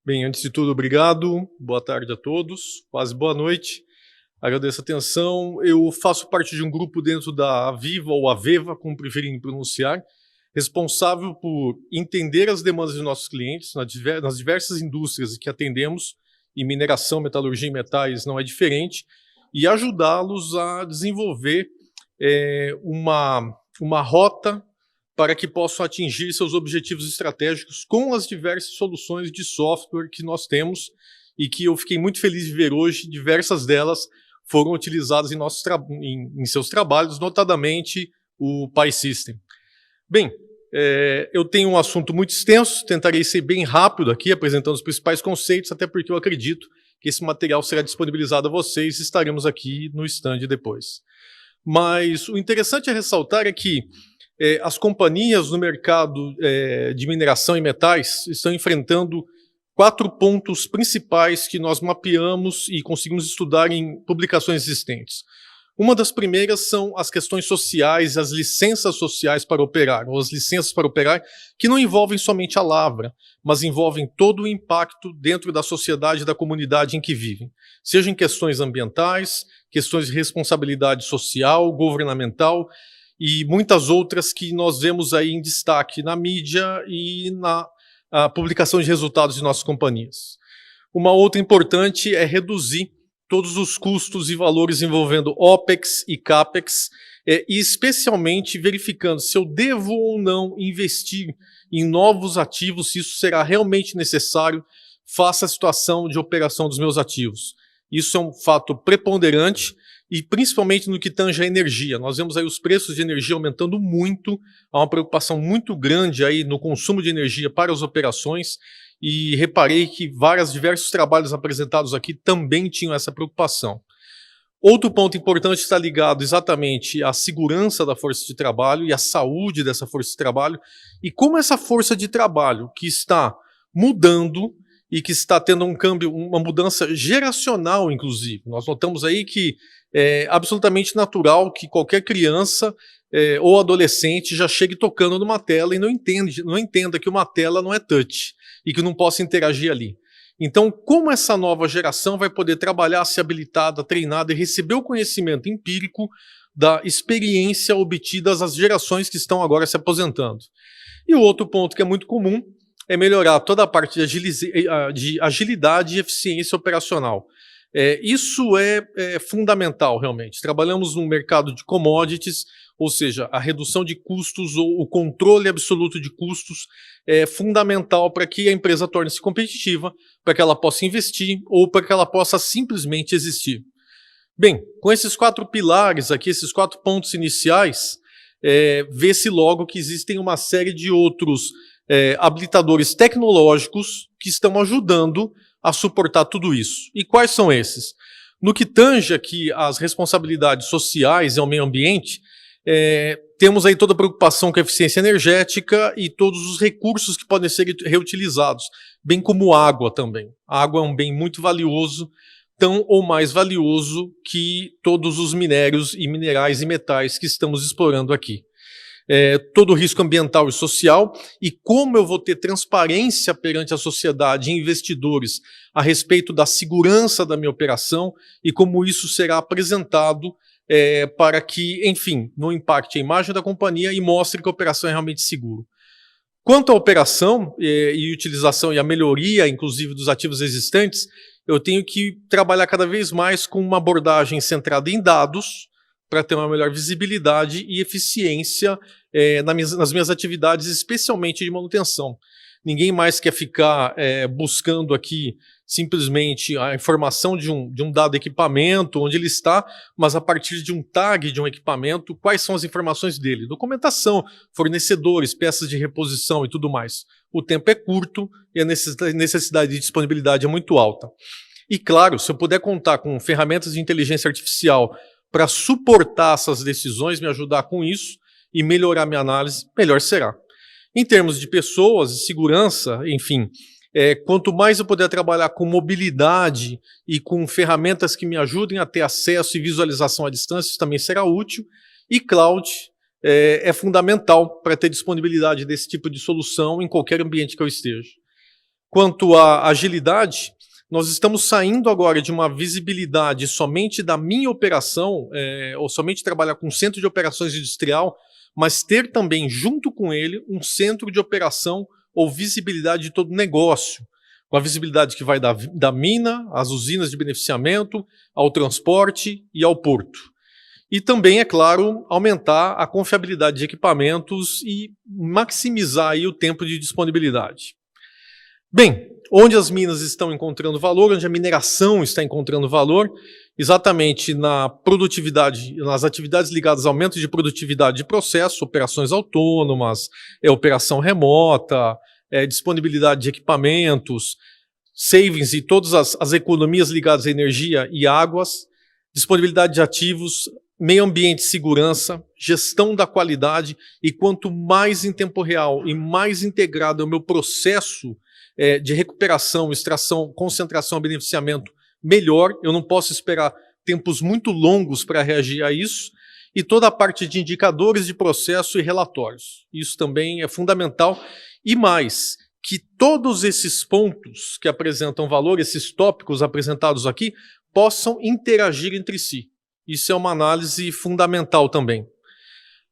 Bem, antes de tudo, obrigado. Boa tarde a todos. Quase boa noite. Agradeço a atenção. Eu faço parte de um grupo dentro da Aviva ou Aveva, como preferirem pronunciar, responsável por entender as demandas de nossos clientes nas diversas indústrias que atendemos, e mineração, metalurgia e metais não é diferente, e ajudá-los a desenvolver uma rota para que possam atingir seus objetivos estratégicos com as diversas soluções de software que nós temos e que eu fiquei muito feliz de ver hoje. Diversas delas foram utilizadas em seus trabalhos, notadamente o Pi System. Bem, eu tenho um assunto muito extenso, tentarei ser bem rápido aqui, apresentando os principais conceitos, até porque eu acredito que esse material será disponibilizado a vocês e estaremos aqui no stand depois. Mas o interessante a ressaltar é que as companhias no mercado de mineração e metais estão enfrentando 4 pontos principais que nós mapeamos e conseguimos estudar em publicações existentes. Uma das primeiras são as questões sociais, as licenças sociais para operar, ou as licenças para operar, que não envolvem somente a lavra, mas envolvem todo o impacto dentro da sociedade e da comunidade em que vivem. Seja em questões ambientais, questões de responsabilidade social, governamental, e muitas outras que nós vemos aí em destaque na mídia e na publicação de resultados de nossas companhias. Uma outra importante é reduzir todos os custos e valores envolvendo OPEX e CAPEX, e especialmente verificando se eu devo ou não investir em novos ativos, se isso será realmente necessário, face à situação de operação dos meus ativos. Isso é um fato preponderante, e principalmente no que tange à energia. Nós vemos aí os preços de energia aumentando muito, há uma preocupação muito grande aí no consumo de energia para as operações, e reparei que diversos trabalhos apresentados aqui também tinham essa preocupação. Outro ponto importante está ligado exatamente à segurança da força de trabalho e à saúde dessa força de trabalho, e como essa força de trabalho que está mudando e que está tendo um câmbio, uma mudança geracional, inclusive. Nós notamos aí que é absolutamente natural que qualquer criança ou adolescente já chegue tocando numa tela e não entenda que uma tela não é touch e que não possa interagir ali. Então, como essa nova geração vai poder trabalhar, ser habilitada, treinada e receber o conhecimento empírico da experiência obtida das gerações que estão agora se aposentando? E o outro ponto que é muito comum é melhorar toda a parte de agilidade e eficiência operacional. Isso é fundamental, realmente. Trabalhamos num mercado de commodities, ou seja, a redução de custos ou o controle absoluto de custos é fundamental para que a empresa torne-se competitiva, para que ela possa investir ou para que ela possa simplesmente existir. Bem, com esses 4 pilares aqui, esses 4 pontos iniciais, vê-se logo que existem uma série de outros habilitadores tecnológicos que estão ajudando a suportar tudo isso. E quais são esses? No que tange aqui às responsabilidades sociais e ao meio ambiente, temos aí toda a preocupação com a eficiência energética e todos os recursos que podem ser reutilizados, bem como água também. A água é um bem muito valioso, tão ou mais valioso que todos os minérios e minerais e metais que estamos explorando aqui. Todo o risco ambiental e social, e como eu vou ter transparência perante a sociedade e investidores a respeito da segurança da minha operação e como isso será apresentado para que, enfim, não impacte a imagem da companhia e mostre que a operação é realmente segura. Quanto à operação e utilização e a melhoria, inclusive, dos ativos existentes, eu tenho que trabalhar cada vez mais com uma abordagem centrada em dados, para ter uma melhor visibilidade e eficiência nas minhas atividades, especialmente de manutenção. Ninguém mais quer ficar buscando aqui simplesmente a informação de um dado equipamento, onde ele está, mas a partir de um tag de um equipamento, quais são as informações dele? Documentação, fornecedores, peças de reposição e tudo mais. O tempo é curto e a necessidade de disponibilidade é muito alta. E claro, se eu puder contar com ferramentas de inteligência artificial para suportar essas decisões, me ajudar com isso e melhorar minha análise, melhor será. Em termos de pessoas e segurança, enfim, quanto mais eu puder trabalhar com mobilidade e com ferramentas que me ajudem a ter acesso e visualização à distância, isso também será útil. E cloud é fundamental para ter disponibilidade desse tipo de solução em qualquer ambiente que eu esteja. Quanto à agilidade, nós estamos saindo agora de uma visibilidade somente da minha operação, ou somente trabalhar com um centro de operações industrial, mas ter também, junto com ele, um centro de operação ou visibilidade de todo o negócio, com a visibilidade que vai da mina, às usinas de beneficiamento, ao transporte e ao porto. E também, é claro, aumentar a confiabilidade de equipamentos e maximizar aí o tempo de disponibilidade. Bem, onde as minas estão encontrando valor, onde a mineração está encontrando valor, exatamente na produtividade, nas atividades ligadas ao aumento de produtividade de processo, operações autônomas, operação remota, disponibilidade de equipamentos, savings e todas as economias ligadas à energia e águas, disponibilidade de ativos, meio ambiente e segurança, gestão da qualidade, e quanto mais em tempo real e mais integrado é o meu processo de recuperação, extração, concentração, beneficiamento, melhor. Eu não posso esperar tempos muito longos para reagir a isso. E toda a parte de indicadores de processo e relatórios. Isso também é fundamental. E mais, que todos esses pontos que apresentam valor, esses tópicos apresentados aqui, possam interagir entre si. Isso é uma análise fundamental também.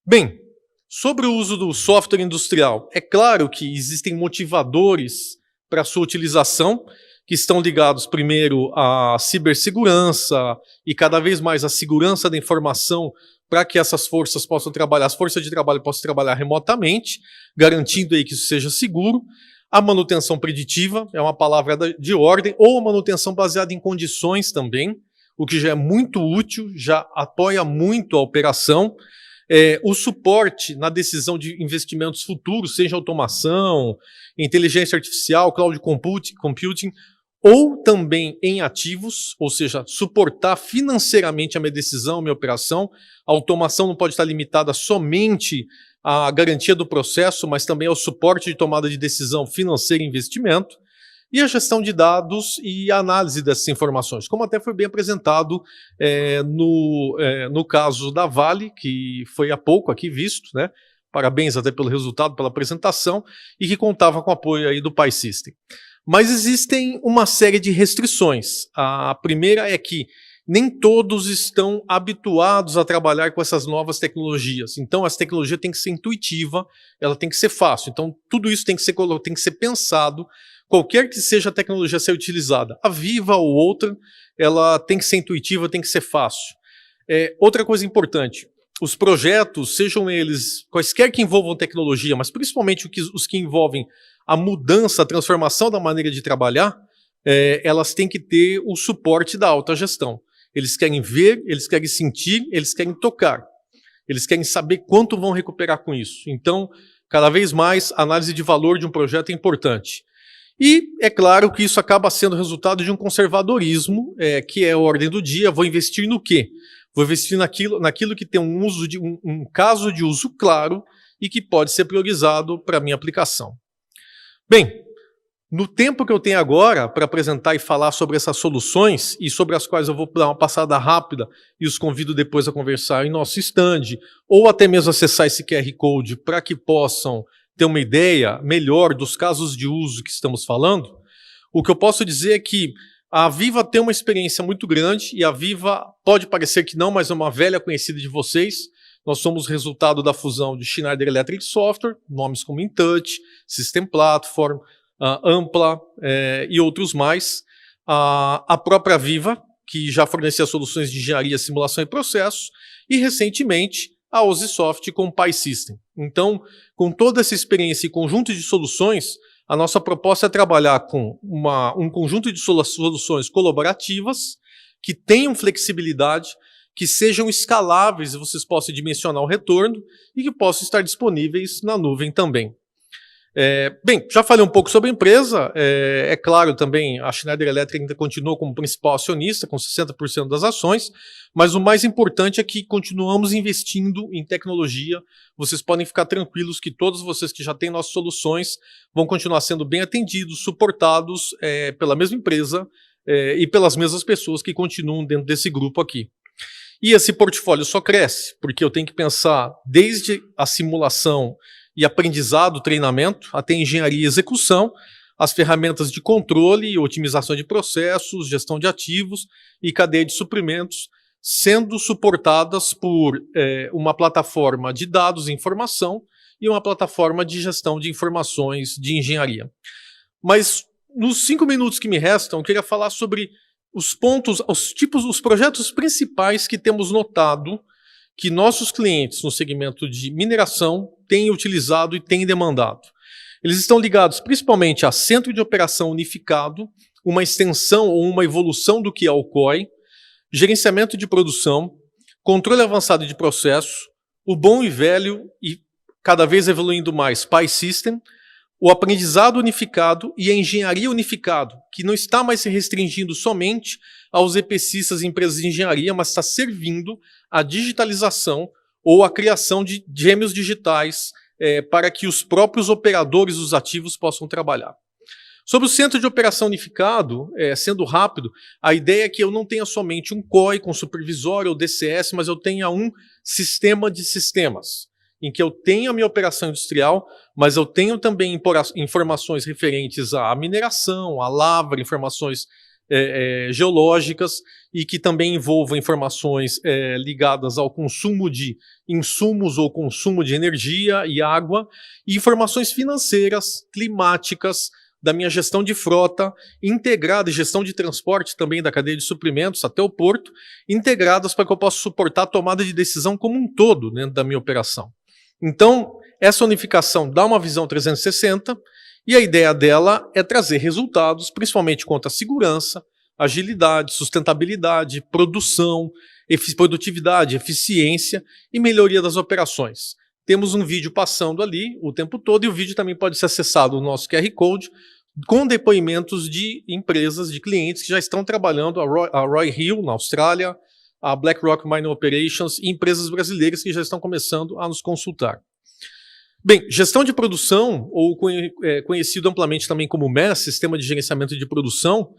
Bem, sobre o uso do software industrial, é claro que existem motivadores para a sua utilização, que estão ligados primeiro à cibersegurança e cada vez mais à segurança da informação, para que essas forças possam trabalhar, as forças de trabalho possam trabalhar remotamente, garantindo aí que isso seja seguro. A manutenção preditiva é uma palavra de ordem, ou a manutenção baseada em condições também, o que já é muito útil, já apoia muito a operação. O suporte na decisão de investimentos futuros, seja automação, inteligência artificial, cloud computing, ou também em ativos, ou seja, suportar financeiramente a minha decisão, a minha operação. A automação não pode estar limitada somente à garantia do processo, mas também ao suporte de tomada de decisão financeira e investimento. E a gestão de dados e a análise dessas informações, como até foi bem apresentado no caso da Vale, que foi há pouco aqui visto, né? Parabéns até pelo resultado, pela apresentação, e que contava com o apoio aí do PI-System. Mas existem uma série de restrições. A primeira é que nem todos estão habituados a trabalhar com essas novas tecnologias. Então, essa tecnologia tem que ser intuitiva, ela tem que ser fácil. Então, tudo isso tem que ser pensado. Qualquer que seja a tecnologia a ser utilizada, a Viva ou outra, ela tem que ser intuitiva, tem que ser fácil. Outra coisa importante, os projetos, sejam eles quaisquer que envolvam tecnologia, mas principalmente os que envolvem a mudança, a transformação da maneira de trabalhar, elas têm que ter o suporte da alta gestão. Eles querem ver, eles querem sentir, eles querem tocar. Eles querem saber quanto vão recuperar com isso. Então, cada vez mais, a análise de valor de um projeto é importante. E é claro que isso acaba sendo resultado de um conservadorismo, que é a ordem do dia. Vou investir no quê? Vou investir naquilo que tem um caso de uso claro e que pode ser priorizado para a minha aplicação. Bem, no tempo que eu tenho agora para apresentar e falar sobre essas soluções, e sobre as quais eu vou dar uma passada rápida e os convido depois a conversar em nosso stand, ou até mesmo acessar esse QR Code para que possam ter uma ideia melhor dos casos de uso que estamos falando, o que eu posso dizer é que a Viva tem uma experiência muito grande, e a Viva pode parecer que não, mas é uma velha conhecida de vocês. Nós somos resultado da fusão de Schneider Electric Software, nomes como InTouch, System Platform, Ampla e outros mais. A própria Viva, que já fornecia soluções de engenharia, simulação e processos, e recentemente a Osisoft com o PI-System. Então, com toda essa experiência e conjunto de soluções, a nossa proposta é trabalhar com um conjunto de soluções colaborativas que tenham flexibilidade, que sejam escaláveis e vocês possam dimensionar o retorno e que possam estar disponíveis na nuvem também. Bem, já falei um pouco sobre a empresa. É claro também, a Schneider Electric ainda continua como principal acionista, com 60% das ações, mas o mais importante é que continuamos investindo em tecnologia. Vocês podem ficar tranquilos que todos vocês que já têm nossas soluções vão continuar sendo bem atendidos, suportados pela mesma empresa e pelas mesmas pessoas que continuam dentro desse grupo aqui. E esse portfólio só cresce, porque eu tenho que pensar desde a simulação e aprendizado, treinamento, até engenharia e execução, as ferramentas de controle e otimização de processos, gestão de ativos e cadeia de suprimentos, sendo suportadas por uma plataforma de dados e informação e uma plataforma de gestão de informações de engenharia. Mas nos 5 minutos que me restam, eu queria falar sobre os pontos, os projetos principais que temos notado que nossos clientes no segmento de mineração têm utilizado e têm demandado. Eles estão ligados principalmente a Centro de Operação Unificado, uma extensão ou uma evolução do que é o COI, gerenciamento de produção, controle avançado de processo, o bom e velho e cada vez evoluindo mais PI System, o aprendizado unificado e a engenharia unificado, que não está mais se restringindo somente aos EPCistas e empresas de engenharia, mas está servindo à digitalização ou à criação de gêmeos digitais para que os próprios operadores dos ativos possam trabalhar. Sobre o Centro de Operação Unificado, sendo rápido, a ideia é que eu não tenha somente um COI com supervisório ou DCS, mas eu tenha um sistema de sistemas, em que eu tenho a minha operação industrial, mas eu tenho também informações referentes à mineração, à lavra, informações geológicas e que também envolvam informações ligadas ao consumo de insumos ou consumo de energia e água, e informações financeiras, climáticas, da minha gestão de frota, integrada e gestão de transporte também da cadeia de suprimentos até o porto, integradas para que eu possa suportar a tomada de decisão como um todo dentro da minha operação. Então, essa unificação dá uma visão 360 e a ideia dela é trazer resultados, principalmente quanto à segurança, agilidade, sustentabilidade, produção, produtividade, eficiência e melhoria das operações. Temos um vídeo passando ali o tempo todo e o vídeo também pode ser acessado no nosso QR Code com depoimentos de empresas, de clientes que já estão trabalhando, a Roy Hill, na Austrália, a BlackRock Mining Operations e empresas brasileiras que já estão começando a nos consultar. Bem, gestão de produção, ou conhecido amplamente também como MES, Sistema de Gerenciamento de Produção,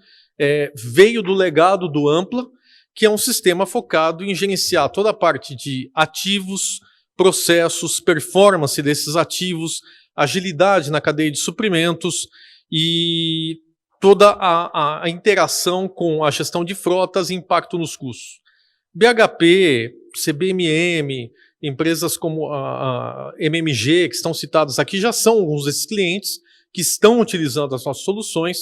veio do legado do Ampla, que é um sistema focado em gerenciar toda a parte de ativos, processos, performance desses ativos, agilidade na cadeia de suprimentos e toda a interação com a gestão de frotas e impacto nos custos. BHP, CBMM, empresas como a MMG, que estão citadas aqui, já são alguns desses clientes que estão utilizando as nossas soluções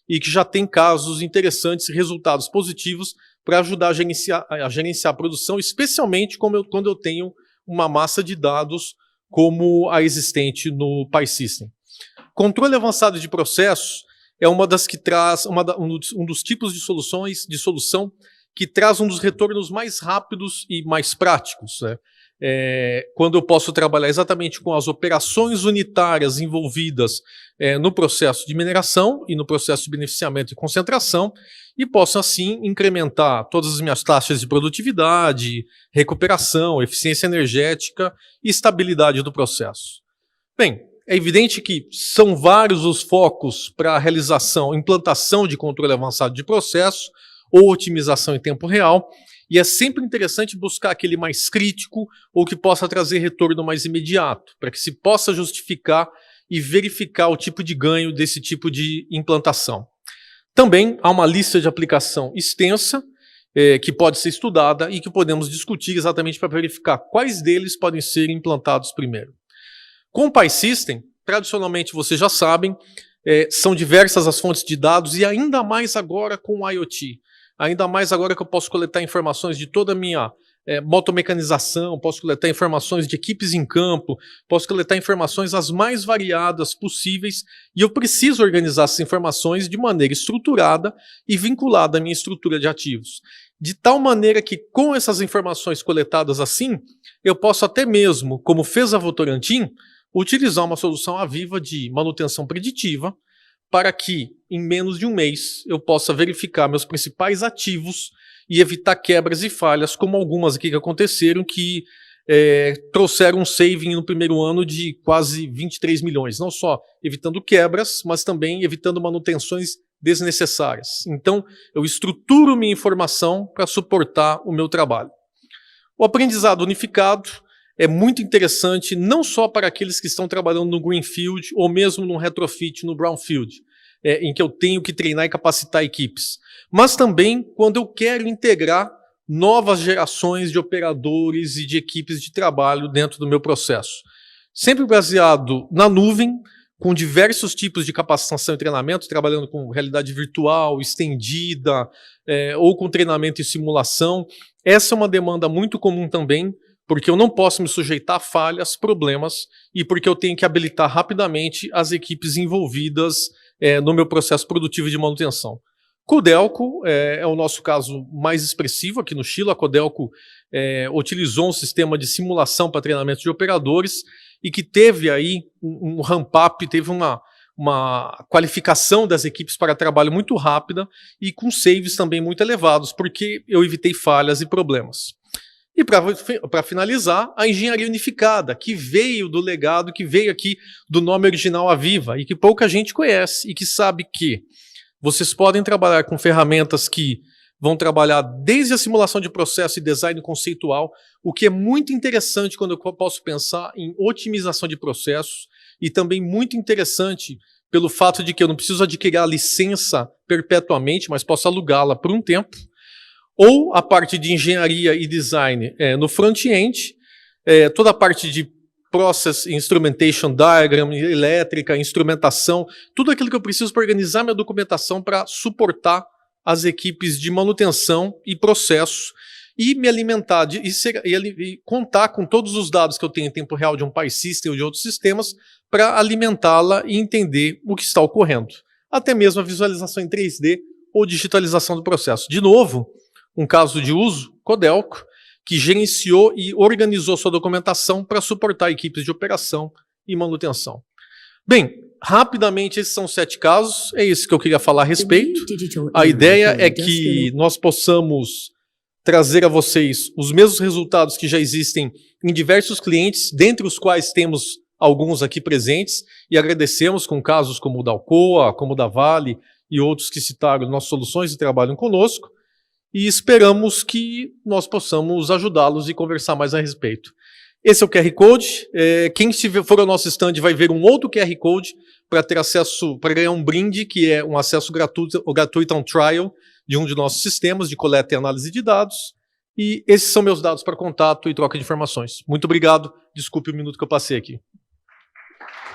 e que já têm casos interessantes e resultados positivos para ajudar a gerenciar a produção, especialmente quando eu tenho uma massa de dados como a existente no PI System. Controle avançado de processos é uma das que traz um dos tipos de solução que traz um dos retornos mais rápidos e mais práticos, né? Quando eu posso trabalhar exatamente com as operações unitárias envolvidas no processo de mineração e no processo de beneficiamento e concentração, e posso assim incrementar todas as minhas taxas de produtividade, recuperação, eficiência energética e estabilidade do processo. Bem, é evidente que são vários os focos para a realização, implantação de controle avançado de processo ou otimização em tempo real, e é sempre interessante buscar aquele mais crítico ou que possa trazer retorno mais imediato, para que se possa justificar e verificar o tipo de ganho desse tipo de implantação. Também há uma lista de aplicação extensa que pode ser estudada e que podemos discutir exatamente para verificar quais deles podem ser implantados primeiro. Com o PI System, tradicionalmente vocês já sabem, são diversas as fontes de dados e ainda mais agora com o IoT. Ainda mais agora que eu posso coletar informações de toda a minha motomecanização, posso coletar informações de equipes em campo, posso coletar informações as mais variadas possíveis e eu preciso organizar essas informações de maneira estruturada e vinculada à minha estrutura de ativos. De tal maneira que com essas informações coletadas assim, eu posso até mesmo, como fez a Votorantim, utilizar uma solução Aviva de manutenção preditiva para que, em menos de um mês, eu possa verificar meus principais ativos e evitar quebras e falhas, como algumas aqui que aconteceram, que trouxeram um saving no primeiro ano de quase 23 milhões. Não só evitando quebras, mas também evitando manutenções desnecessárias. Então, eu estruturo minha informação para suportar o meu trabalho. O aprendizado unificado é muito interessante, não só para aqueles que estão trabalhando no Greenfield ou mesmo no retrofit no Brownfield. em que eu tenho que treinar e capacitar equipes, mas também quando eu quero integrar novas gerações de operadores e de equipes de trabalho dentro do meu processo. Sempre baseado na nuvem, com diversos tipos de capacitação e treinamento, trabalhando com realidade virtual, estendida, ou com treinamento e simulação. Essa é uma demanda muito comum também, porque eu não posso me sujeitar a falhas, problemas, e porque eu tenho que habilitar rapidamente as equipes envolvidas no meu processo produtivo de manutenção. Codelco é o nosso caso mais expressivo aqui no Chile. A Codelco utilizou um sistema de simulação para treinamento de operadores e que teve aí um ramp-up, teve uma qualificação das equipes para trabalho muito rápida e com saves também muito elevados, porque eu evitei falhas e problemas. E para finalizar, a engenharia unificada, que veio do legado, que veio aqui do nome original Aviva e que pouca gente conhece e que sabe que vocês podem trabalhar com ferramentas que vão trabalhar desde a simulação de processo e design conceitual, o que é muito interessante quando eu posso pensar em otimização de processos, e também muito interessante pelo fato de que eu não preciso adquirir a licença perpetuamente, mas posso alugá-la por um tempo, ou a parte de engenharia e design no front-end, toda a parte de Process Instrumentation Diagram, elétrica, instrumentação, tudo aquilo que eu preciso para organizar minha documentação para suportar as equipes de manutenção e processo e me alimentar e contar com todos os dados que eu tenho em tempo real de um PySystem ou de outros sistemas para alimentá-la e entender o que está ocorrendo. Até mesmo a visualização em 3D ou digitalização do processo. De novo, um caso de uso, Codelco, que gerenciou e organizou sua documentação para suportar equipes de operação e manutenção. Bem, rapidamente, esses são 7 casos, é isso que eu queria falar a respeito. A ideia é que nós possamos trazer a vocês os mesmos resultados que já existem em diversos clientes, dentre os quais temos alguns aqui presentes, e agradecemos com casos como o da Alcoa, como o da Vale e outros que citaram nossas soluções e trabalham conosco, e esperamos que nós possamos ajudá-los e conversar mais a respeito. Esse é o QR Code. Quem for ao nosso stand vai ver um outro QR Code para ter acesso, para ganhar um brinde, que é um acesso gratuito a um trial de um de nossos sistemas de coleta e análise de dados. E esses são meus dados para contato e troca de informações. Muito obrigado. Desculpe o minuto que eu passei aqui.